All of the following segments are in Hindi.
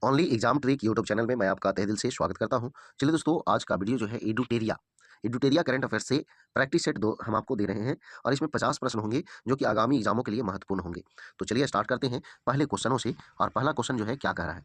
Only exam trick YouTube channel में मैं आपका तहे दिल से स्वागत करता हूं। चलिए दोस्तों, आज का वीडियो जो है एडुटेरिया एडुटेरिया करंट अफेयर से प्रैक्टिस सेट दो हम आपको दे रहे हैं और इसमें 50 प्रश्न होंगे जो कि आगामी एग्जामों के लिए महत्वपूर्ण होंगे। तो चलिए स्टार्ट करते हैं पहले क्वेश्चनों से। और पहला क्वेश्चन जो है क्या कह रहा है,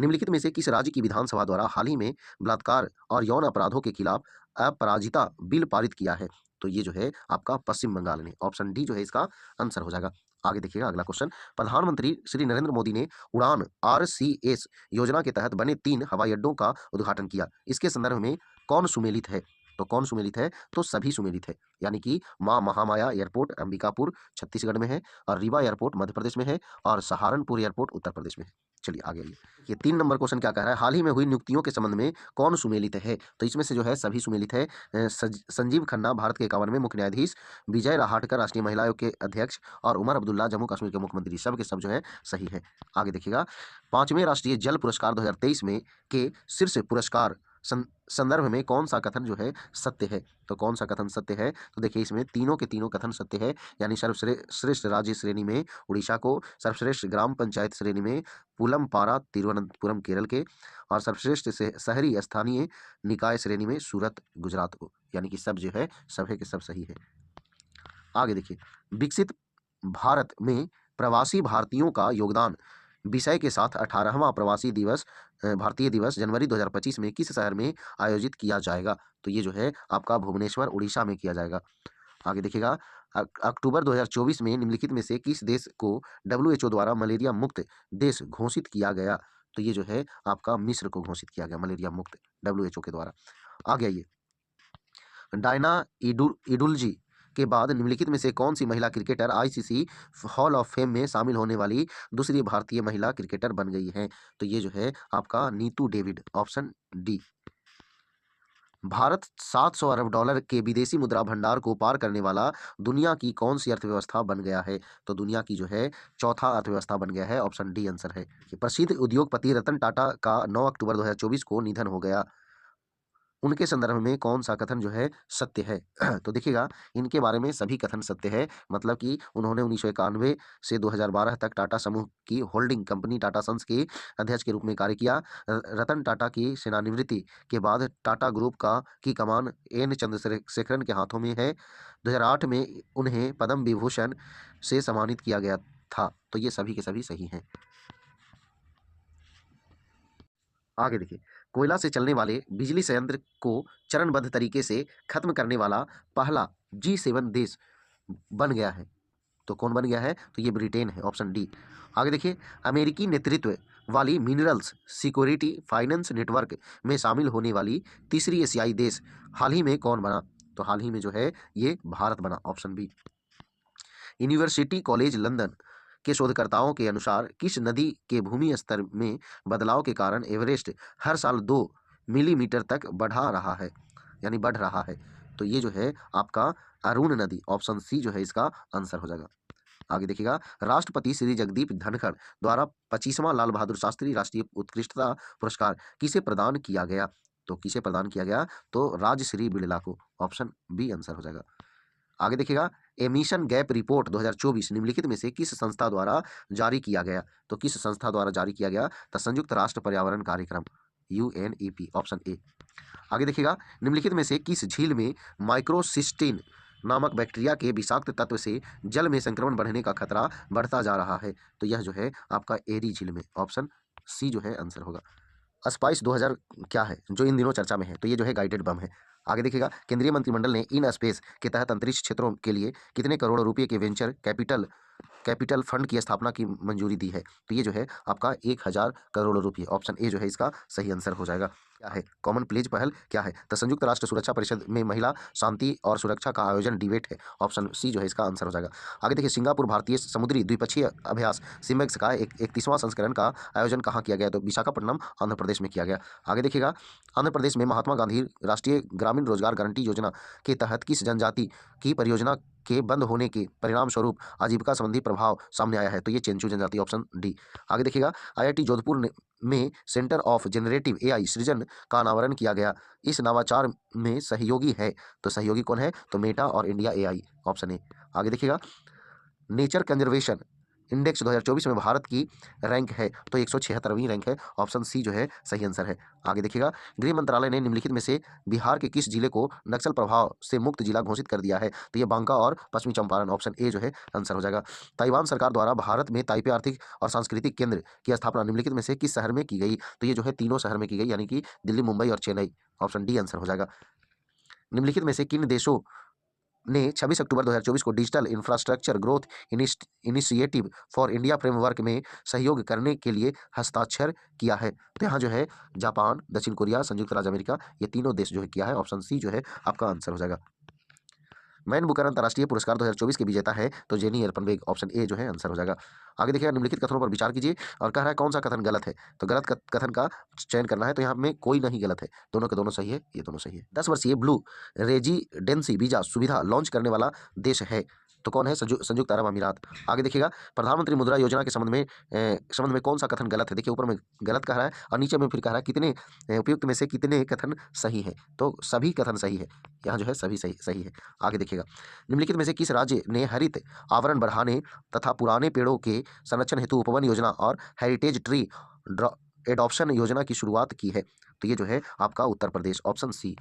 निम्नलिखित में से किस राज्य की विधानसभा द्वारा हाल ही में बलात्कार और यौन अपराधों के खिलाफ अपराजिता बिल पारित किया है? तो ये जो है आपका पश्चिम बंगाल ने, ऑप्शन डी जो है इसका आंसर हो जाएगा। आगे देखिएगा अगला क्वेश्चन, प्रधानमंत्री श्री नरेंद्र मोदी ने उड़ान RCS योजना के तहत बने 3 हवाई अड्डों का उद्घाटन किया। इसके संदर्भ में कौन सुमेलित है? तो कौन सुमेलित है? तो सभी सुमेलित है, यानी कि मां महामाया एयरपोर्ट अंबिकापुर छत्तीसगढ़ में है, और रीवा एयरपोर्ट मध्य प्रदेश में है, और सहारनपुर एयरपोर्ट उत्तर प्रदेश में है। चलिए आगे आइए, ये 3 नंबर क्वेश्चन क्या कह रहा है, हाल ही में हुई नियुक्तियों के संबंध में कौन सुमेलित है? तो इसमें से जो है सभी सुमेलित है। संजीव खन्ना भारत के 51वें मुख्य न्यायाधीश, विजय राहटकर राष्ट्रीय महिला आयोग के अध्यक्ष, और उमर अब्दुल्ला जम्मू कश्मीर के मुख्यमंत्री, सब के सब जो है सही है। आगे देखिएगा, 5वें राष्ट्रीय जल पुरस्कार 2023 में के शीर्ष पुरस्कार संदर्भ में कौन सा कथन जो है सत्य है? तो कौन सा कथन सत्य है? तो देखिए इसमें तीनों के तीनों कथन सत्य है, यानी सर्वश्रेष्ठ राज्य श्रेणी में उड़ीसा को, सर्वश्रेष्ठ ग्राम पंचायत श्रेणी में पुलमपारा तिरुवनंतपुरम केरल के, और सर्वश्रेष्ठ से शहरी स्थानीय निकाय श्रेणी में सूरत गुजरात को, यानी कि सब जो है सब है कि सब सही है। आगे देखिए, विकसित भारत में प्रवासी भारतीयों का योगदान विषय के साथ 18वां प्रवासी दिवस भारतीय दिवस जनवरी 2025 में किस शहर में आयोजित किया जाएगा? तो ये जो है आपका भुवनेश्वर उड़ीसा में किया जाएगा। आगे देखिएगा, अक्टूबर 2024 में निम्नलिखित में से किस देश को WHO द्वारा मलेरिया मुक्त देश घोषित किया गया? तो ये जो है आपका मिस्र को घोषित किया गया मलेरिया मुक्त WHO के द्वारा। आगे आइए, डायना इडुलजी के बाद निम्नलिखित में से कौन सी महिला cricketer ICC hall of fame में शामिल होने वाली दूसरी भारतीय महिला क्रिकेटर बन गई है? तो ये जो है आपका Neetu David, option D. Bharat $700 अरब के विदेशी मुद्रा भंडार को पार करने वाला दुनिया की कौन सी अर्थव्यवस्था बन गया है? तो दुनिया की जो है चौथा अर्थव्यवस्था बन गया है, ऑप्शन डी आंसर है। प्रसिद्ध उद्योगपति रतन टाटा का 9 अक्टूबर 2024 को निधन हो गया, उनके संदर्भ में कौन सा कथन जो है सत्य है? तो देखिएगा, इनके बारे में सभी कथन सत्य है, मतलब कि उन्होंने 1991 से 2012 तक टाटा समूह की होल्डिंग कंपनी टाटा सन्स के अध्यक्ष के रूप में कार्य किया। रतन टाटा की सेवानिवृत्ति के बाद टाटा ग्रुप की कमान एन चंद्रशेखरन के हाथों में है। 2008 में उन्हें पद्म विभूषण से सम्मानित किया गया था। तो ये सभी के सभी सही हैं। आगे देखिए, कोयला से चलने वाले बिजली संयंत्र को चरणबद्ध तरीके से खत्म करने वाला पहला G7 देश बन गया है। तो कौन बन गया है? तो ये ब्रिटेन है, ऑप्शन डी। आगे देखिए, अमेरिकी नेतृत्व वाली मिनरल्स सिक्योरिटी फाइनेंस नेटवर्क में शामिल होने वाली तीसरी एशियाई देश हाल ही में कौन बना? तो हाल ही में जो है ये भारत बना, option B. University college London के शोधकर्ताओं के अनुसार किस नदी के भूमि स्तर में बदलाव के कारण एवरेस्ट हर साल 2 मिलीमीटर तक बढ़ रहा है? तो ये जो है आपका अरुण नदी, ऑप्शन सी जो है इसका आंसर हो जाएगा। आगे देखिएगा, राष्ट्रपति श्री जगदीप धनखड़ द्वारा 25वां लाल बहादुर शास्त्री राष्ट्रीय उत्कृष्टता पुरस्कार किसे प्रदान किया गया? तो किसे प्रदान किया गया? तो राजश्री बिड़ला को, ऑप्शन बी आंसर हो जाएगा। आगे देखिएगा, एमिशन गैप रिपोर्ट 2024 निम्नलिखित में से किस संस्था द्वारा जारी किया गया? तो किस संस्था द्वारा जारी किया गया? तो संयुक्त राष्ट्र पर्यावरण कार्यक्रम, UNEP, ऑप्शन ए। आगे देखिएगा, निम्नलिखित में से किस झील में माइक्रोसिस्टीन नामक बैक्टीरिया के विषाक्त तत्व से जल में संक्रमण बढ़ने का खतरा बढ़ता जा रहा है? तो यह जो है आपका एरी झील में, ऑप्शन सी जो है आंसर होगा। स्पाइस 2000 क्या है जो इन दिनों चर्चा में है? तो ये जो है गाइडेड बम है। आगे देखिएगा, केंद्रीय मंत्रिमंडल ने इन स्पेस के तहत अंतरिक्ष क्षेत्रों के लिए कितने करोड़ रुपए के वेंचर कैपिटल फंड की स्थापना की मंजूरी दी है? तो ये जो है आपका 1000 करोड़ रुपये, ऑप्शन ए जो है इसका सही आंसर हो जाएगा। क्या है कॉमन प्लेज पहल क्या है? तो संयुक्त राष्ट्र सुरक्षा परिषद में महिला शांति और सुरक्षा का आयोजन डिबेट है, ऑप्शन सी जो है इसका आंसर हो जाएगा। आगे देखिए, सिंगापुर भारतीय समुद्री द्विपक्षीय अभ्यास सिम्बेक्स का 31वां संस्करण का आयोजन कहाँ किया गया? तो विशाखापट्टनम आंध्र प्रदेश में किया गया। आगे देखिएगा, आंध्र प्रदेश में महात्मा गांधी राष्ट्रीय ग्रामीण रोजगार गारंटी योजना के तहत किस जनजाति की परियोजना के बंद होने के परिणाम स्वरूप आजीविका संबंधी प्रभाव सामने आया है? तो ये चेंचू जनजाति, ऑप्शन डी। आगे देखिएगा, IIT जोधपुर में सेंटर ऑफ जनरेटिव AI सृजन का अनावरण किया गया, इस नवाचार में सहयोगी है? तो सहयोगी कौन है? तो मेटा और इंडिया AI, ऑप्शन ए। आगे देखिएगा, नेचर कंजर्वेशन इंडेक्स 2024 में भारत की रैंक है तो 176वीं रैंक है। ऑप्शन सी जो है सही आंसर है। आगे देखिएगा, गृह मंत्रालय ने निम्नलिखित में से बिहार के किस जिले को नक्सल प्रभाव से मुक्त जिला घोषित कर दिया है? तो ये बांका और पश्चिमी चंपारण, ऑप्शन ए जो है आंसर हो जाएगा। ताइवान सरकार द्वारा भारत में ताइपे आर्थिक और सांस्कृतिक केंद्र की स्थापना निम्नलिखित में से किस शहर में की गई? तो ये जो है तीनों शहर में की गई, यानी कि दिल्ली, मुंबई और चेन्नई। ऑप्शन डी आंसर हो जाएगा। निम्नलिखित में से किन देशों ने 26 अक्टूबर 2024 को digital infrastructure growth initiative for India framework में सहयोग करने के लिए हस्ताक्षर किया है? तो यहाँ जो है जापान, दक्षिण कोरिया, संयुक्त राज्य अमेरिका, ये तीनों देश जो है किया है। ऑप्शन सी जो है आपका आंसर हो जाएगा। मैन बुकर अंतर्राष्ट्रीय पुरस्कार 2024 के विजेता है तो जेनी एरपनबेग, ऑप्शन ए जो है आंसर हो जाएगा। आगे देखिएगा, निम्नलिखित कथनों पर विचार कीजिए और कह रहा है कौन सा कथन गलत है? तो गलत कथन का चयन करना है। तो यहाँ में कोई नहीं गलत है, दोनों के दोनों सही है, ये दोनों सही है। 10 वर्षीय ब्लू रेजिडेंसी वीजा सुविधा लॉन्च करने वाला देश है तो कौन है? संयुक्त अरब अमीरात। आगे देखिएगा, प्रधानमंत्री मुद्रा योजना के संबंध में कौन सा कथन गलत है? देखिए ऊपर में गलत कह रहा है और नीचे में फिर कह रहा है कितने उपयुक्त में से कितने कथन सही है? तो सभी कथन सही है, यहाँ जो है सभी सही सही है। आगे देखिएगा, निम्नलिखित में से किस राज्य ने हरित आवरण बढ़ाने तथा पुराने पेड़ों के संरक्षण हेतु उपवन योजना और हेरिटेज ट्री एडॉप्शन योजना की शुरुआत की है? तो ये जो है आपका उत्तर प्रदेश, ऑप्शन सी।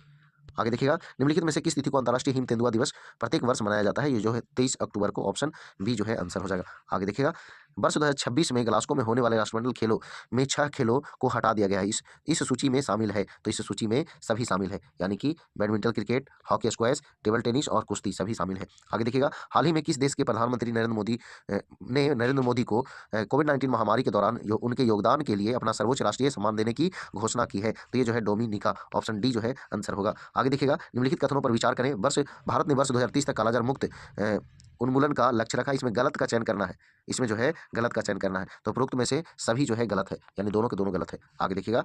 आगे देखिएगा, निम्नलिखित में से किस तिथि को अंतर्राष्ट्रीय हिम तेंदुआ दिवस प्रत्येक वर्ष मनाया जाता है? ये जो है 23 अक्टूबर को, ऑप्शन बी जो है आंसर हो जाएगा। आगे देखिएगा, वर्ष 2026 में ग्लासगो में होने वाले राष्ट्रमंडल खेलों में 6 खेलों को हटा दिया गया है। इस सूची में शामिल है तो इस सूची में सभी शामिल है, यानी कि badminton, cricket, hockey, squash, table tennis और कुश्ती सभी शामिल है। आगे देखिएगा, हाल ही में किस देश के प्रधानमंत्री नरेंद्र मोदी को कोविड-19 महामारी के दौरान उनके योगदान के लिए अपना सर्वोच्च राष्ट्रीय सम्मान देने की घोषणा की है? तो ये जो है डोमिनिका, ऑप्शन डी जो है आंसर होगा। आगे देखिएगा, निम्नलिखित कथनों पर विचार करें। भारत ने वर्ष 2030 तक कालाजार मुक्त उन्मूलन का लक्ष्य रखा। इसमें गलत का चयन करना है, इसमें जो है गलत का चयन करना है। तो उपरोक्त में से सभी जो है गलत है, यानी दोनों के दोनों गलत है। आगे देखिएगा,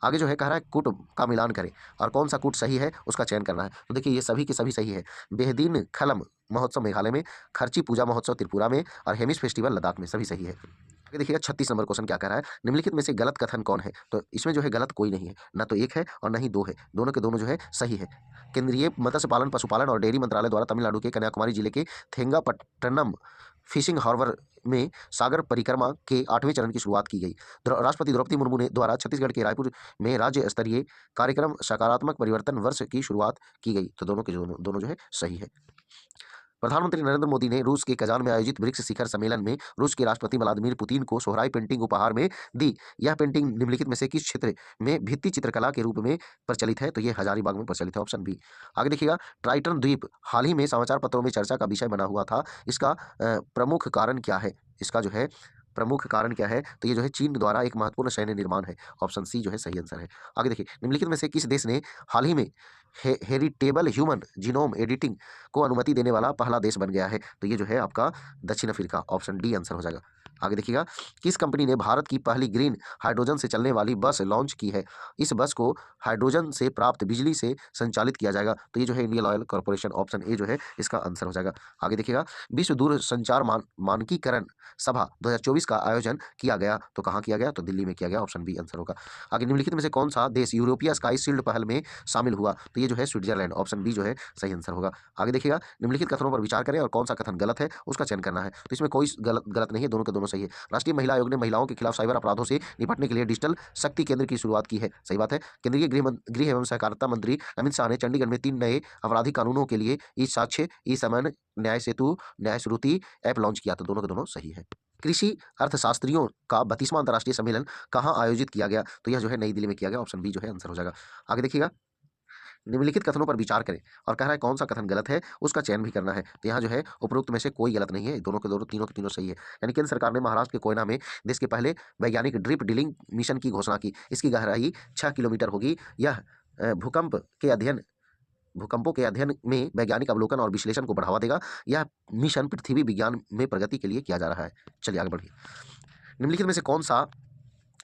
आगे जो है कह रहा है कूट का मिलान करें और कौन सा कूट सही है उसका चयन करना है। तो देखिए ये सभी के सभी सही है। बेहदीन खलम महोत्सव मेघालय में, खर्ची पूजा महोत्सव त्रिपुरा में और हेमिस फेस्टिवल लद्दाख में, सभी सही है। आगे देखिएगा, 36 नंबर क्वेश्चन क्या कह रहा है? निम्नलिखित में से गलत कथन कौन है? तो इसमें जो है गलत कोई नहीं है, ना तो एक है और ना ही दो है, दोनों के दोनों जो है सही है। केंद्रीय मत्स्य पालन, पशुपालन और डेयरी मंत्रालय द्वारा तमिलनाडु के कन्याकुमारी जिले के थेंगापट्टनम फिशिंग हार्बर में सागर परिक्रमा के 8वें चरण की शुरुआत की गई। राष्ट्रपति द्रौपदी मुर्मू ने द्वारा छत्तीसगढ़ के रायपुर में राज्य स्तरीय कार्यक्रम सकारात्मक परिवर्तन वर्ष की शुरुआत की गई। तो दोनों के दोनों जो है सही है। प्रधानमंत्री नरेंद्र मोदी ने रूस के कजान में आयोजित ब्रिक्स शिखर सम्मेलन में रूस के राष्ट्रपति व्लादिमीर पुतिन को सोहराई पेंटिंग उपहार में दी। यह पेंटिंग निम्नलिखित में से किस क्षेत्र में भित्ति चित्रकला के रूप में प्रचलित है? तो ये हजारीबाग में प्रचलित है, ऑप्शन बी। आगे देखिएगा, ट्राइटन द्वीप हाल ही में समाचार पत्रों में चर्चा का विषय बना हुआ था। इसका प्रमुख कारण क्या है? इसका जो है प्रमुख कारण क्या है? तो ये जो है चीन द्वारा एक महत्वपूर्ण सैन्य निर्माण है, ऑप्शन सी जो है सही आंसर है। आगे देखिए, निम्नलिखित में से किस देश ने हाल ही में हेरिटेबल ह्यूमन जीनोम एडिटिंग को अनुमति देने वाला पहला देश बन गया है? तो ये जो है आपका दक्षिण अफ्रीका, ऑप्शन डी आंसर हो जाएगा। आगे देखिएगा, किस कंपनी ने भारत की पहली ग्रीन हाइड्रोजन से चलने वाली बस लॉन्च की है? इस बस को हाइड्रोजन से प्राप्त बिजली से संचालित किया जाएगा। तो ये जो है Indian oil corporation, option A जो है इसका आंसर हो जाएगा। आगे देखिएगा, विश्व दूरसंचार मानकीकरण सभा 2024 का आयोजन किया गया तो कहाँ किया गया? तो दिल्ली में किया गया, ऑप्शन बी आंसर होगा। आगे निम्नलिखित में से कौन सा देश यूरोपीय स्काई शील्ड पहल में शामिल हुआ? तो ये जो है स्विट्जरलैंड, ऑप्शन बी जो है सही आंसर होगा। आगे देखिएगा, निम्नलिखित कथनों पर विचार करें और कौन सा कथन गलत है उसका चयन करना है। तो इसमें कोई गलत नहीं है, दोनों के दोनों सही है। राष्ट्रीय महिला आयोग ने महिलाओं के खिलाफ साइबर अपराधों से निपटने के लिए डिजिटल शक्ति केंद्र की शुरुआत की है, सही बात है। केंद्रीय गृह एवं सहकारिता मंत्री अमित शाह ने चंडीगढ़ में 3 नए आपराधिक कानूनों के लिए ई साक्ष्य, ई समन, न्याय सेतु, न्याय श्रुति ऐप लॉन्च किया। तो दोनों के दोनों सही है। कृषि अर्थशास्त्रियों का 32वां अंतर्राष्ट्रीय सम्मेलन कहाँ आयोजित किया गया? तो यह जो है नई दिल्ली में किया गया, ऑप्शन बी जो है आंसर हो जाएगा। आगे देखिएगा, निम्नलिखित कथनों पर विचार करें और कह रहा है कौन सा कथन गलत है उसका चयन भी करना है। तो यहाँ जो है उपरोक्त में से कोई गलत नहीं है, दोनों के दोनों तीनों के तीनों सही है। यानी केंद्र सरकार ने महाराष्ट्र के कोयना में देश के पहले वैज्ञानिक ड्रिप ड्रिलिंग मिशन की घोषणा की। इसकी गहराई 6 किलोमीटर होगी। यह भूकंपों के अध्ययन में वैज्ञानिक अवलोकन और विश्लेषण को बढ़ावा देगा। यह मिशन पृथ्वी विज्ञान में प्रगति के लिए किया जा रहा है। चलिए आगे बढ़िए। निम्नलिखित में से कौन सा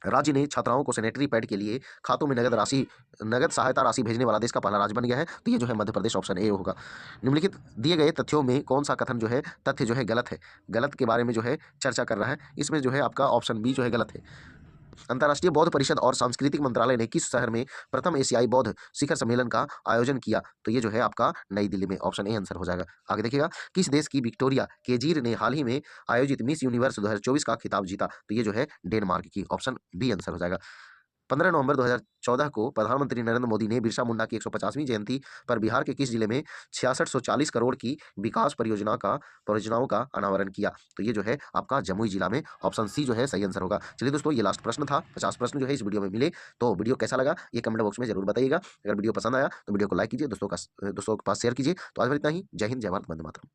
राज्य ने छात्राओं को सैनिटरी पैड के लिए खातों में नगद सहायता राशि भेजने वाला देश का पहला राज्य बन गया है? तो ये जो है मध्य प्रदेश, ऑप्शन ए होगा। निम्नलिखित दिए गए तथ्यों में कौन सा कथन जो है तथ्य जो है गलत है? गलत के बारे में जो है चर्चा कर रहा है, इसमें जो है आपका ऑप्शन बी जो है गलत है। अंतर्राष्ट्रीय बौद्ध परिषद और सांस्कृतिक मंत्रालय ने किस शहर में प्रथम एशियाई बौद्ध शिखर सम्मेलन का आयोजन किया? तो ये जो है आपका नई दिल्ली में, ऑप्शन ए आंसर हो जाएगा। आगे देखिएगा, किस देश की विक्टोरिया केजीर ने हाल ही में आयोजित मिस यूनिवर्स 2024 का खिताब जीता? तो ये जो है डेनमार्क की, ऑप्शन बी आंसर हो जाएगा। 15 नवंबर 2014 को प्रधानमंत्री नरेंद्र मोदी ने बिरसा मुंडा की 150वीं जयंती पर बिहार के किस जिले में 6640 करोड़ की विकास परियोजनाओं का अनावरण किया? तो ये जो है आपका जमुई जिला में, ऑप्शन सी जो है सही आंसर होगा। चलिए दोस्तों, ये लास्ट प्रश्न था। 50 प्रश्न जो है इस वीडियो में मिले। तो वीडियो कैसा लगा ये कमेंट बॉक्स में जरूर बताइएगा। अगर वीडियो पसंद आया तो वीडियो को लाइक कीजिए, दोस्तों के पास शेयर कीजिए। तो आज इतना ही। जय हिंद, जय भारत, वंदे मातरम।